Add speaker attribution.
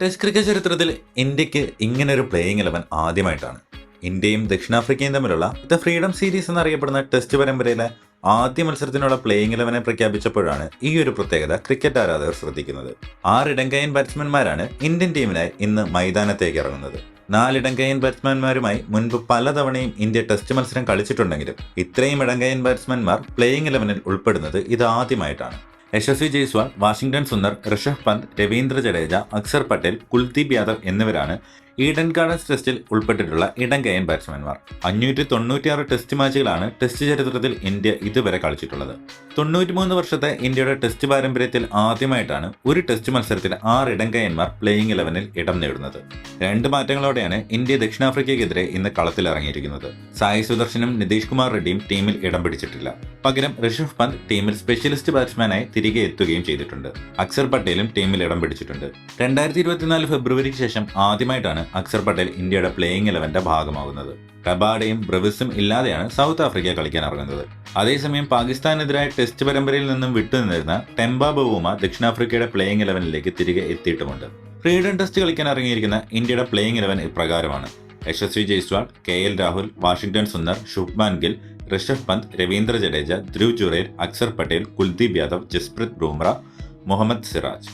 Speaker 1: Test cricket ചരിത്രത്തിൽ ഇന്ത്യക്ക് ഇങ്ങനൊരു പ്ലേയിങ് 11 ആദ്യമായിട്ടാണ്. ഇന്ത്യയും ദക്ഷിണാഫ്രിക്കയും തമ്മിലുള്ള ദ ഫ്രീഡം സീരീസ് എന്നറിയപ്പെടുന്ന ടെസ്റ്റ് പരമ്പരയിലെ ആദ്യ മത്സരത്തിനുള്ള പ്ലേയിങ് 11 പ്രഖ്യാപിച്ചപ്പോഴാണ് ഈ ഒരു പ്രത്യേകത ക്രിക്കറ്റ് ആരാധകർ ശ്രദ്ധിക്കുന്നത്. 6 ഇടങ്കയ്യൻ ബാറ്റ്സ്മാൻമാരാണ് ഇന്ത്യൻ ടീമിനായി ഇന്ന് മൈതാനത്തേക്ക് ഇറങ്ങുന്നത്. 4 ഇടങ്കയ്യൻ ബാറ്റ്സ്മാൻമാരുമായി മുൻപ് പലതവണയും ഇന്ത്യ ടെസ്റ്റ് മത്സരം കളിച്ചിട്ടുണ്ടെങ്കിലും ഇത്രയും ഇടങ്കയ്യൻ ബാറ്റ്സ്മാൻമാർ പ്ലേയിങ് 11 ഉൾപ്പെടുന്നത് ഇതാദ്യമായിട്ടാണ്. യശസ്വി ജയ്സ്വാൾ, വാഷിംഗ്ടൺ സുന്ദർ, ഋഷഭ് പന്ത്, രവീന്ദ്ര ജഡേജ, അക്സർ പട്ടേൽ, കുൽദീപ് യാദവ് എന്നിവരാണ് ഈഡൻ ഗാർഡൻസ് ടെസ്റ്റിൽ ഉൾപ്പെട്ടിട്ടുള്ള ഇടങ്കയ്യൻ ബാറ്റ്സ്മാൻമാർ. 596 ടെസ്റ്റ് മാച്ചുകളാണ് ടെസ്റ്റ് ചരിത്രത്തിൽ ഇന്ത്യ ഇതുവരെ കളിച്ചിട്ടുള്ളത്. 93 വർഷത്തെ ഇന്ത്യയുടെ ടെസ്റ്റ് പാരമ്പര്യത്തിൽ ആദ്യമായിട്ടാണ് ഒരു ടെസ്റ്റ് മത്സരത്തിൽ 6 ഇടങ്കയ്യന്മാർ പ്ലേയിങ് 11 ഇടം നേടുന്നത്. 2 മാറ്റങ്ങളോടെയാണ് ഇന്ത്യ ദക്ഷിണാഫ്രിക്കയ്ക്കെതിരെ ഇന്ന് കളത്തിലിറങ്ങിയിരിക്കുന്നത്. സായി സുദർശനും നിതീഷ് കുമാർ റെഡ്ഡിയും ടീമിൽ ഇടം പിടിച്ചിട്ടില്ല. പകരം ഋഷഭ് പന്ത് ടീമിൽ സ്പെഷ്യലിസ്റ്റ് ബാറ്റ്സ്മാനായി തിരികെ എത്തുകയും ചെയ്തിട്ടുണ്ട്. അക്സർ പട്ടേലും ടീമിൽ ഇടം പിടിച്ചിട്ടുണ്ട്. 2024 ഫെബ്രുവരിക്ക് ശേഷം ആദ്യമായിട്ടാണ് അക്സർ പട്ടേൽ ഇന്ത്യയുടെ പ്ലേയിങ് 11 ഭാഗമാകുന്നത്. റബാഡയും ബ്രവിസും ഇല്ലാതെയാണ് സൗത്ത് ആഫ്രിക്ക കളിക്കാൻ ഇറങ്ങുന്നത്. അതേസമയം പാകിസ്ഥാനെതിരായ ടെസ്റ്റ് പരമ്പരയിൽ നിന്നും വിട്ടുനിന്നിരുന്ന ടെംബ ബവൂമ ദക്ഷിണാഫ്രിക്കയുടെ പ്ലേയിങ് 11 തിരികെ എത്തിയിട്ടുമുണ്ട്. ഫ്രീഡം ടെസ്റ്റ് കളിക്കാൻ ഇറങ്ങിയിരിക്കുന്ന ഇന്ത്യയുടെ പ്ലേയിങ് 11 ഇപ്രകാരമാണ്: യശസ്വി ജയ്സ്വാൾ, KL രാഹുൽ, വാഷിംഗ്ടൺ സുന്ദർ, ശുഭ്മാൻ ഗിൽ, ഋഷഭ് പന്ത്, രവീന്ദ്ര ജഡേജ, ധ്രുവ് ജുറേൽ, അക്സർ പട്ടേൽ, കുൽദീപ് യാദവ്, ജസ്പ്രീത് ബുംറ, മുഹമ്മദ് സിറാജ്.